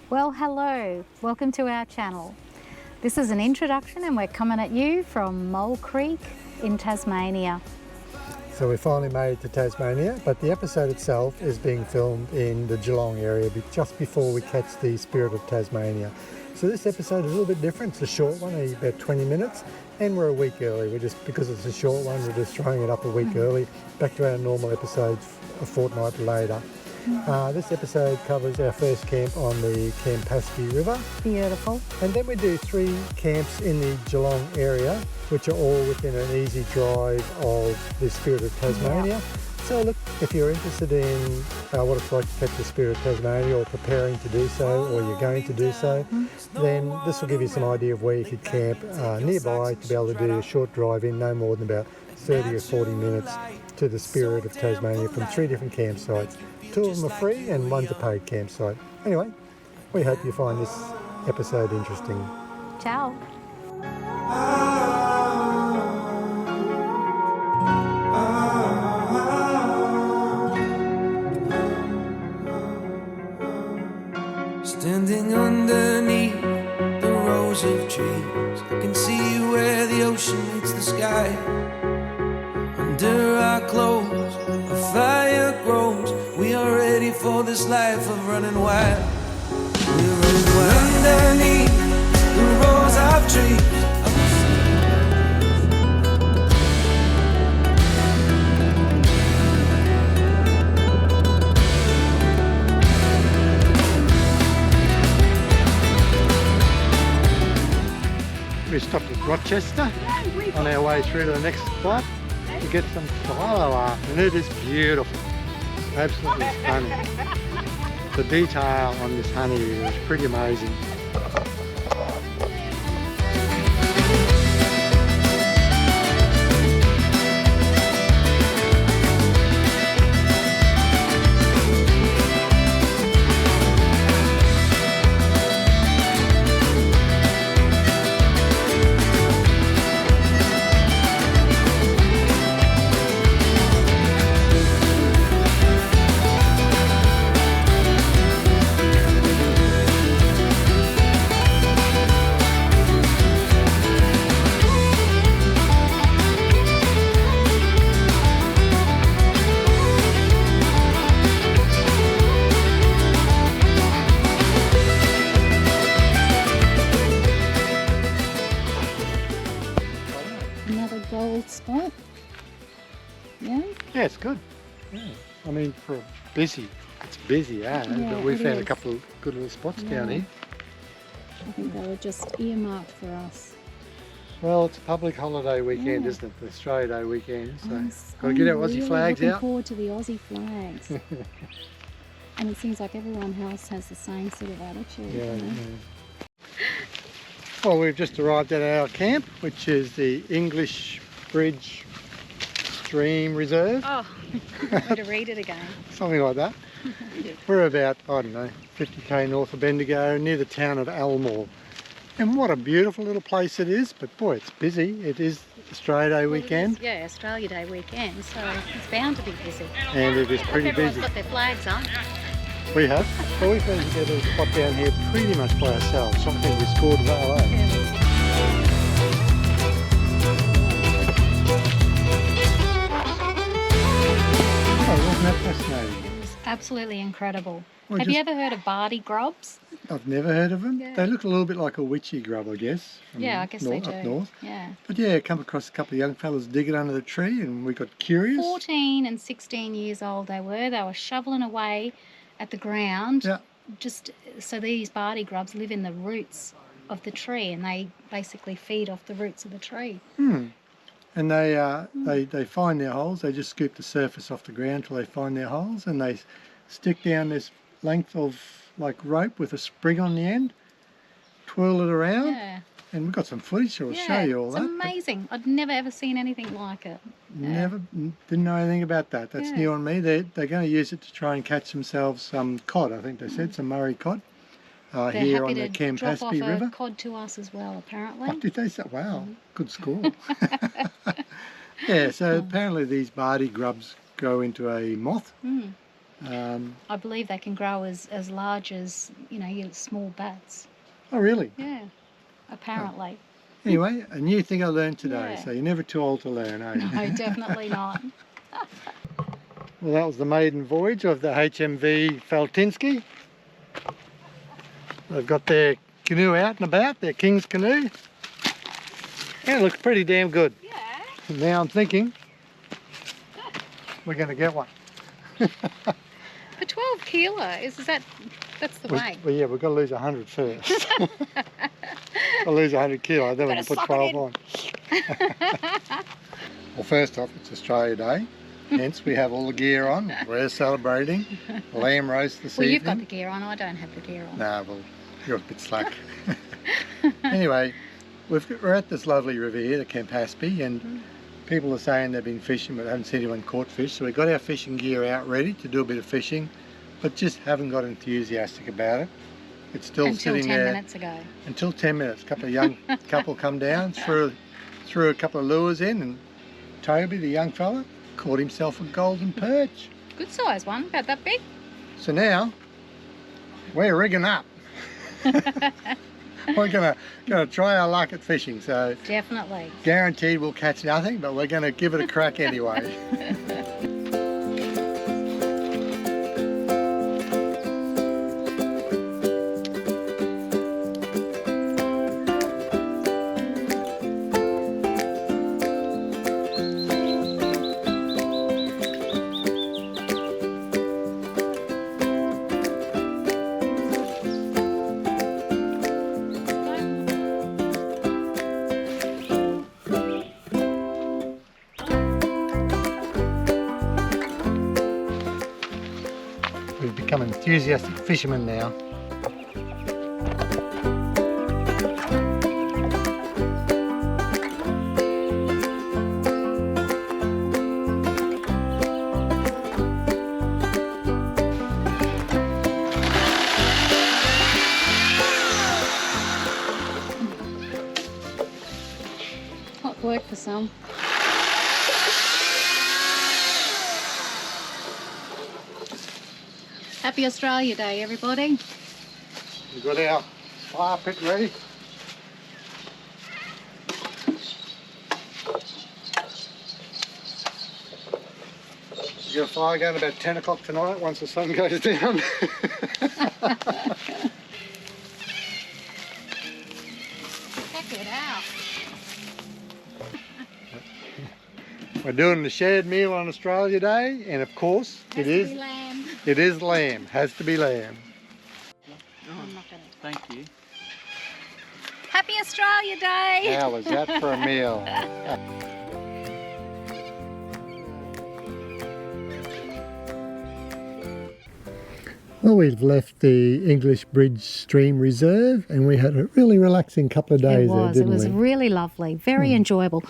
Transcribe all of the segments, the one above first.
Well, hello, welcome to our channel. This is an introduction and we're coming at you from Maude Creek in Tasmania. So we finally made it to Tasmania, but the episode itself is being filmed in the Geelong area just before we catch the Spirit of Tasmania. So this episode is a little bit different. It's a short one, about 20 minutes, and we're a week early. Because it's a short one, we're just throwing it up a week early, back to our normal episodes a fortnight later. This episode covers our first camp on the Campaspe River. Beautiful. And then we do 3 camps in the Geelong area, which are all within an easy drive of the Spirit of Tasmania. Yeah. So look, if you're interested in what it's like to catch the Spirit of Tasmania, or preparing to do so, or you're going to do so, then this will give you some idea of where you could camp nearby to be able to do a short drive in, no more than about 30 or 40 minutes to the Spirit of Tasmania from 3 different campsites. 2 of them are free and one's a paid campsite. Anyway, we hope you find this episode interesting. Ciao. Standing underneath the rows of trees, I can see where the ocean meets the sky. Under our clothes, a fire grows. We are ready for this life of running wild. We're running wild underneath the rows of trees. We stopped at Rochester on our way through to the next spot to get some philo art, and it is beautiful, absolutely stunning. The detail on this honey is pretty amazing. Spot. Yeah? Yeah, it's good. Yeah. I mean, for busy, it's busy, but we found a couple of good little spots down here. I think they were just earmarked for us. Well, it's a public holiday weekend, isn't it? The Australia Day weekend, so Yes, got to get our I'm Aussie really flags looking out. forward to the Aussie flags. And it seems like everyone else has the same sort of attitude. Yeah, you know? Well, we've just arrived at our camp, which is the English Bridge Stream Reserve. Oh, I'm going to read it again. Something like that. We're about, I don't know, 50k north of Bendigo, near the town of Almore. And what a beautiful little place it is, but boy, it's busy. It is Australia Day weekend. Yeah, Australia Day weekend, so it's bound to be busy. And it is pretty Everyone's busy. got their flags on. We have. Well, we've been together a spot down here pretty much by ourselves. So I think we scored well, Oh, wasn't that fascinating? It was absolutely incredible. Well, Have you ever heard of Bardi Grubs? I've never heard of them. Yeah. They look a little bit like a witchy grub, I guess. Yeah, I guess they do. Up north. Yeah. But yeah, come across a couple of young fellas digging under the tree, and we got curious. 14 and 16 years old they were. They were shoveling away at the ground. Yeah. Just so these Bardi grubs live in the roots of the tree, and they basically feed off the roots of the tree. And they find their holes. They just scoop the surface off the ground till they find their holes, and they stick down this length of like rope with a spring on the end, twirl it around, Yeah. and we've got some footage, so we'll show you all it's that. amazing. I'd never ever seen anything like it. Didn't know anything about that. That's Yeah. new on me. They're going to use it to try and catch themselves some cod, I think they said, some Murray cod. They're here happy on the to drop off Campaspe River. a cod to us as well, apparently. Oh, did they say? Wow, good score. Yeah, so apparently these Bardi grubs go into a moth, I believe they can grow as large as, your small bats. Oh, really? Yeah, apparently. Anyway, a new thing I learned today, Yeah. so you're never too old to learn, are you? No, definitely not. Well, that was the maiden voyage of the HMV Faltinsky. They've got their canoe out and about, their King's canoe. Yeah, it looks pretty damn good. Yeah. Now I'm thinking we're going to get one. For 12 kilos, that's the weight? Well, yeah, we've got to lose 100 first. I'll lose 100 kilos, then we can put 12 on. Well, first off, it's Australia Day. Hence, we have all the gear on. We're celebrating lamb roast this evening. Well, you've got the gear on. I don't have the gear on. No, well, you're a bit slack. Anyway, we're at this lovely river here, the Campaspe, and people are saying they've been fishing but haven't seen anyone caught fish. So we've got our fishing gear out ready to do a bit of fishing, but just haven't got enthusiastic about it. It's still sitting there. Until 10 minutes ago. Until 10 minutes. A couple of young couple come down, threw a couple of lures in, and Toby, the young fella, caught himself a golden perch. Good size one, about that big. So now we're rigging up. We're gonna try our luck at fishing. So Definitely. guaranteed we'll catch nothing, but we're gonna give it a crack anyway. We've become enthusiastic fishermen now. Hot work for some. Happy Australia Day, everybody. We've got our fire pit ready. We've got a fire going about 10 o'clock tonight once the sun goes down. Check it out. We're doing the shared meal on Australia Day, and of course Has it to is be lamb. it is lamb. Has to be lamb. I'm not gonna. Thank you. Happy Australia Day. How was that for a meal? Well, we've left the English Bridge Stream Reserve, and we had a really relaxing couple of days there, didn't It was we? really lovely, very enjoyable,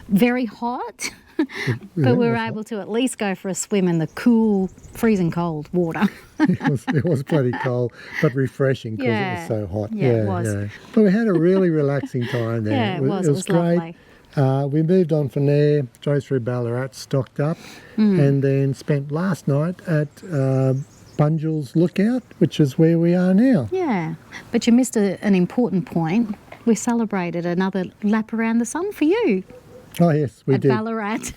very hot, but we were able to at least go for a swim in the cool, freezing cold water. It was bloody cold, but refreshing because it was so hot. Yeah, it was. But we had a really relaxing time there. Yeah, it was great. lovely. We moved on from there, drove through Ballarat, stocked up, and then spent last night at Bunjils Lookout, which is where we are now. Yeah, but you missed an important point. We celebrated another lap around the sun for you Oh yes, we at did. Ballarat.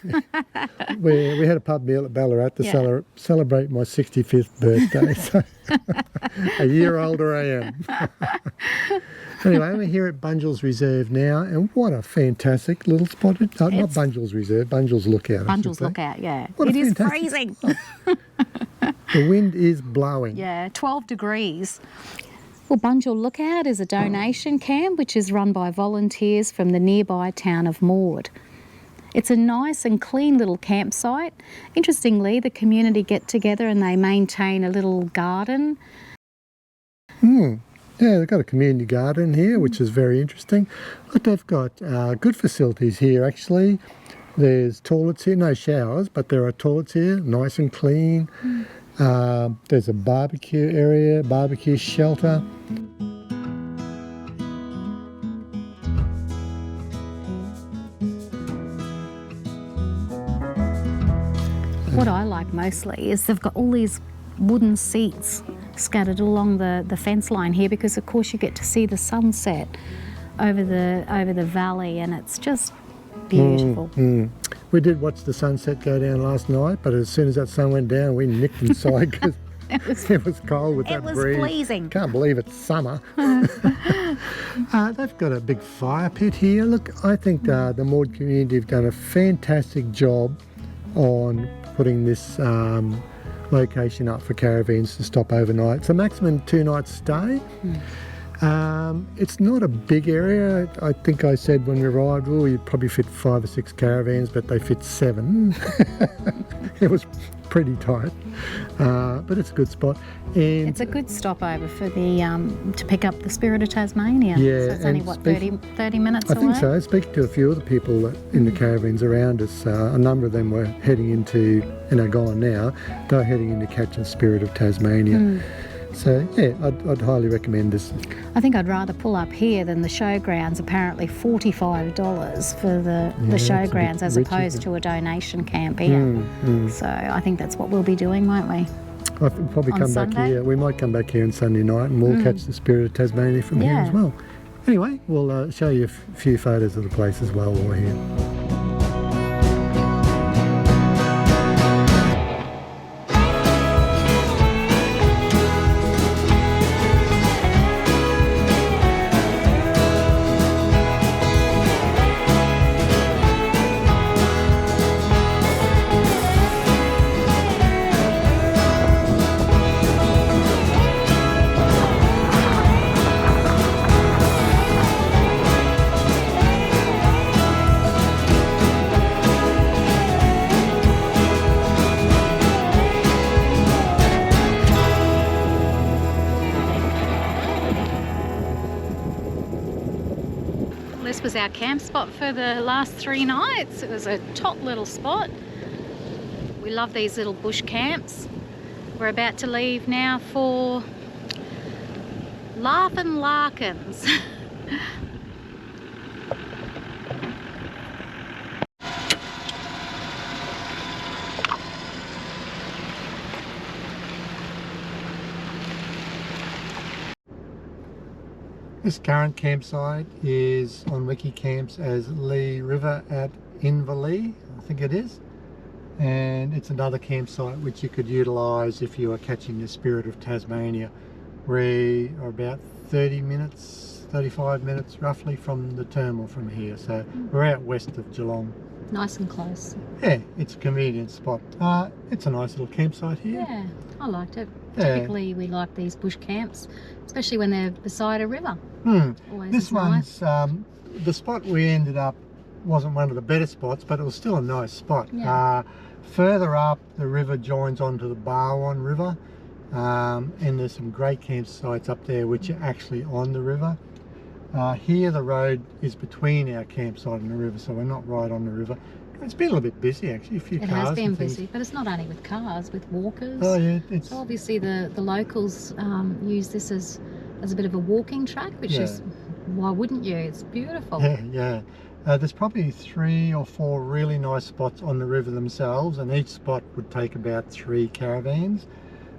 We had a pub meal at Ballarat to celebrate my 65th birthday. So a year older I am. Anyway, we're here at Bunjils Reserve now, and what a fantastic little spot. Not Bunjils Reserve, Bunjils Lookout. Bunjils Lookout, yeah. What a It is fantastic freezing. The wind is blowing. Yeah, 12 degrees. Well, Bunjil Lookout is a donation camp which is run by volunteers from the nearby town of Maude. It's a nice and clean little campsite. Interestingly, the community get together and they maintain a little garden. Yeah, they've got a community garden here, which is very interesting. But they've got good facilities here, actually. There's toilets here, no showers, but there are toilets here, nice and clean. There's a barbecue area, barbecue shelter. What I like mostly is they've got all these wooden seats scattered along the fence line here, because of course you get to see the sunset over the valley, and it's just beautiful. We did watch the sunset go down last night, but as soon as that sun went down, we nipped inside because it was cold with that breeze. It was pleasing. Can't believe it's summer. They've got a big fire pit here. Look, I think the Maude community have done a fantastic job on putting this location up for caravans to stop overnight. It's a maximum 2 nights stay. It's not a big area. I think I said when we arrived, oh, you'd probably fit 5 or 6 caravans, but they fit 7. It was pretty tight, but it's a good spot. And it's a good stopover for the to pick up the Spirit of Tasmania. Yeah, so it's only, what, 30 minutes away? I think so. Speaking to a few of the people in the caravans around us, a number of them were heading into, gone now, they're heading into catching Spirit of Tasmania. So yeah, I'd highly recommend this. I think I'd rather pull up here than the showgrounds. Apparently $45 for the showgrounds as opposed to a donation camp here. So I think that's what we'll be doing, won't we? I'll probably come back here. We might come back here on Sunday night and we'll catch the Spirit of Tasmania from here as well. Anyway, we'll show you a few photos of the place as well while we're here. This was our camp spot for the last 3 nights. It was a top little spot. We love these little bush camps. We're about to leave now for Larkins. This current campsite is on Wikicamps as Leigh River at Inverleigh, I think it is. And it's another campsite which you could utilise if you are catching the Spirit of Tasmania. We are about 30 minutes, 35 minutes roughly from the terminal from here. So we're out west of Geelong. Nice and close. Yeah, it's a convenient spot. It's a nice little campsite here. Yeah, I liked it. Yeah. Typically we like these bush camps, especially when they're beside a river. Always This is nice. one's, the spot we ended up wasn't one of the better spots, but it was still a nice spot. Yeah. Further up, the river joins onto the Barwon River, and there's some great campsites up there which are actually on the river. Here the road is between our campsite and the river, so we're not right on the river. It's been a little bit busy actually, a few cars. It has been and things. busy, but it's not only with cars, with walkers. Oh yeah, it's... So obviously the locals use this as a bit of a walking track, which is, why wouldn't you? It's beautiful. Yeah. There's probably 3 or 4 really nice spots on the river themselves, and each spot would take about 3 caravans.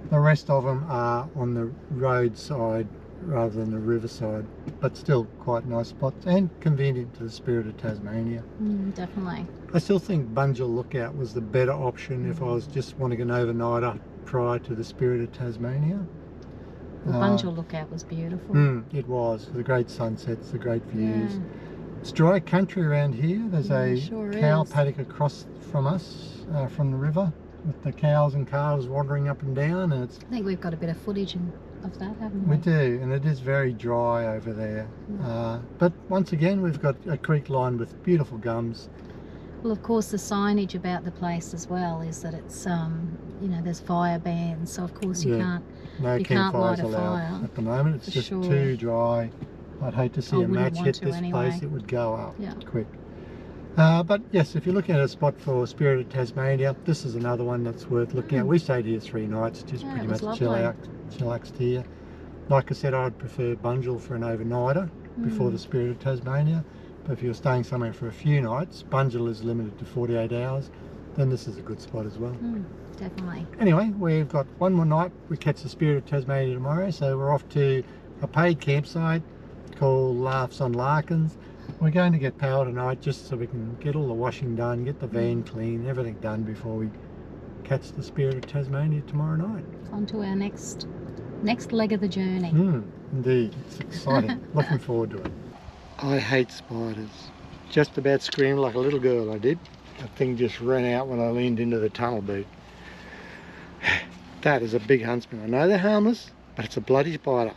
The rest of them are on the roadside rather than the riverside, but still quite nice spots and convenient to the Spirit of Tasmania. Definitely. I still think Bunjil Lookout was the better option if I was just wanting an overnighter prior to the Spirit of Tasmania. The Bunjil Lookout was beautiful. It was. The great sunsets, the great views. Yeah. It's dry country around here. There's a cow paddock across from us, from the river, with the cows and calves wandering up and down. And it's, I think we've got a bit of footage of that, haven't we? We do, and it is very dry over there. But once again, we've got a creek lined with beautiful gums. Well, of course, the signage about the place as well is that it's, there's fire bans, so of course you can't light a fire at the moment. It's just too dry. I'd hate to see a match hit this place. It would go up quick. But yes, if you're looking at a spot for Spirit of Tasmania, this is another one that's worth looking at. We stayed here 3 nights, just pretty much chillaxed here. Like I said, I'd prefer Bunjil for an overnighter before the Spirit of Tasmania. But if you're staying somewhere for a few nights, Bunjil is limited to 48 hours. then this is a good spot as well. Definitely. Anyway, we've got one more night. We catch the Spirit of Tasmania tomorrow, so we're off to a paid campsite called Laughs on Larkins. We're going to get power tonight just so we can get all the washing done, get the van clean, everything done before we catch the Spirit of Tasmania tomorrow night. On to our next leg of the journey. Indeed, it's exciting. Looking forward to it. I hate spiders. Just about screamed like a little girl, I did. That thing just ran out when I leaned into the tunnel boot. That is a big huntsman. I know they're harmless, but it's a bloody spider.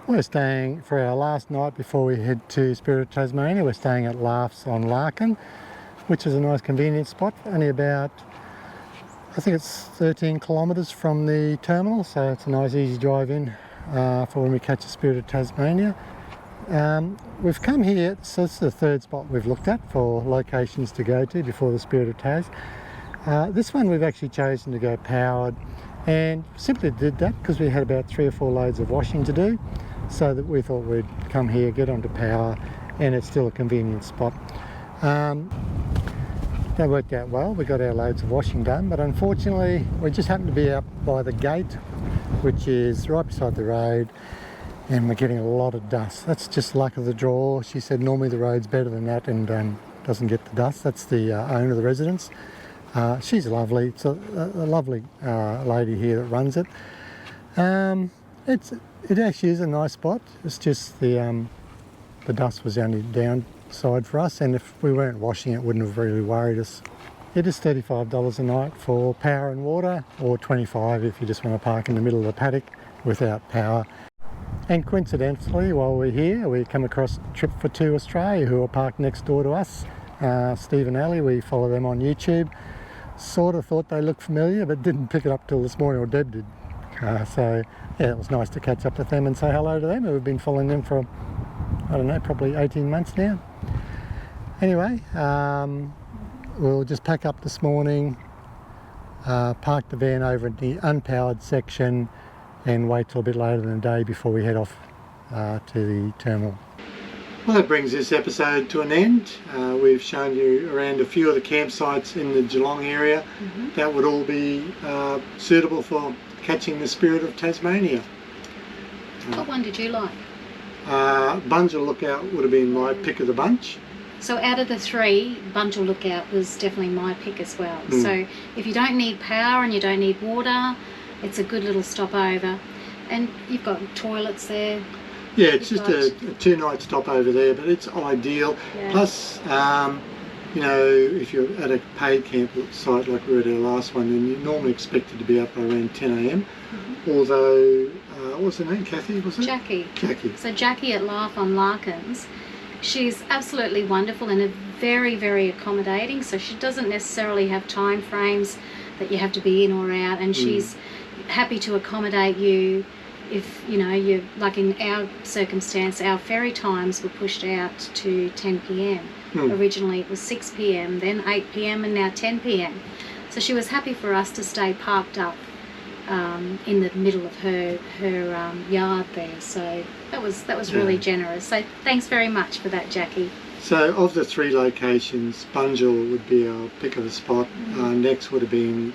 We're staying for our last night before we head to Spirit of Tasmania. We're staying at Laughs on Larkin, which is a nice convenient spot, only about, I think it's 13 kilometres from the terminal, so it's a nice easy drive in for when we catch the Spirit of Tasmania. We've come here, so it's the third spot we've looked at for locations to go to before the Spirit of Tas. This one we've actually chosen to go powered, and simply did that because we had about 3 or 4 loads of washing to do, so that we thought we'd come here, get onto power, and it's still a convenient spot. That worked out well. We got our loads of washing done, but unfortunately we just happened to be up by the gate, which is right beside the road, and we're getting a lot of dust. That's just luck of the draw. She said normally the road's better than that and doesn't get the dust. That's the owner of the residence. She's lovely. It's a lovely lady here that runs it. It actually is a nice spot. It's just the dust was the only downside for us, and if we weren't washing it, wouldn't have really worried us. It is $35 a night for power and water, or $25 if you just want to park in the middle of the paddock without power. And coincidentally, while we're here, we come across Trip for Two Australia, who are parked next door to us. Steve and Ali, we follow them on YouTube. Sort of thought they looked familiar, but didn't pick it up till this morning, or Deb did. So yeah, it was nice to catch up with them and say hello to them. We've been following them for, I don't know, probably 18 months now. Anyway, we'll just pack up this morning, park the van over at the unpowered section, and wait till a bit later in the day before we head off to the terminal. Well, that brings this episode to an end. We've shown you around a few of the campsites in the Geelong area that would all be suitable for catching the Spirit of Tasmania. What one did you like? Bunjil Lookout would have been my pick of the bunch. So out of the 3, Bunjil Lookout was definitely my pick as well. So if you don't need power and you don't need water, it's a good little stopover. And you've got toilets there. Yeah, it's just a 2-night stopover there, but it's ideal. Yeah. Plus, you know, if you're at a paid campsite like we were at our last one, then you're normally expected to be up around 10 a.m. Although, what was her name? Kathy, was it? Jackie. Jackie. So Jackie at Laugh on Larkins, she's absolutely wonderful and very, very accommodating. So she doesn't necessarily have time frames that you have to be in or out, and she's happy to accommodate you. If, you know, you're like in our circumstance, our ferry times were pushed out to 10 p.m. Originally it was 6 p.m, then 8 p.m, and now 10 p.m. So she was happy for us to stay parked up in the middle of her yard there. So that was really generous. So thanks very much for that, Jackie. So of the 3 locations, Bunjil would be our pick of the spot. Next would have been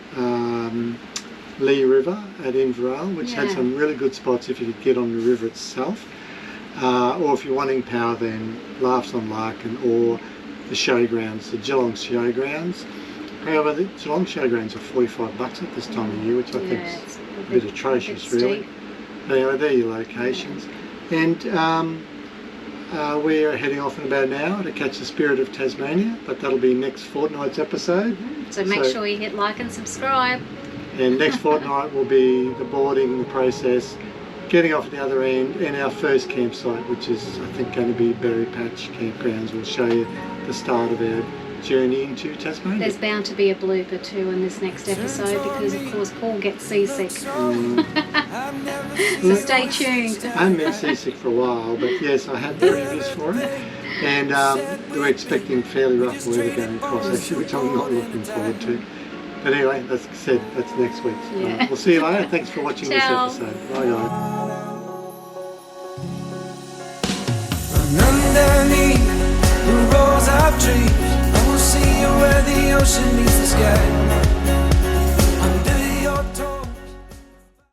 Leigh River at Inverell, which had some really good spots if you could get on the river itself. Or if you're wanting power, then Laughs on Larkin or the showgrounds, the Geelong showgrounds. However, the Geelong showgrounds are $45 at this time of year, which I think is a bit atrocious, really. Anyway, they're your locations. And we're heading off in about an hour to catch the Spirit of Tasmania, but that'll be next fortnight's episode. So make sure you hit like and subscribe. And next fortnight will be the boarding, the process, getting off at the other end, and our first campsite, which is, I think, going to be Berry Patch Campgrounds. We'll show you the start of our journey into Tasmania. There's bound to be a blooper too in this next episode because, of course, Paul gets seasick. So stay tuned. I haven't been seasick for a while, but yes, I had previous for it. And we're expecting fairly rough weather going across, actually, which I'm not looking forward to. But anyway, that's said, that's next week. Yeah. We'll see you later. Thanks for watching this episode. Bye, guys. Underneath the rows of trees, I will see you where the ocean meets the sky.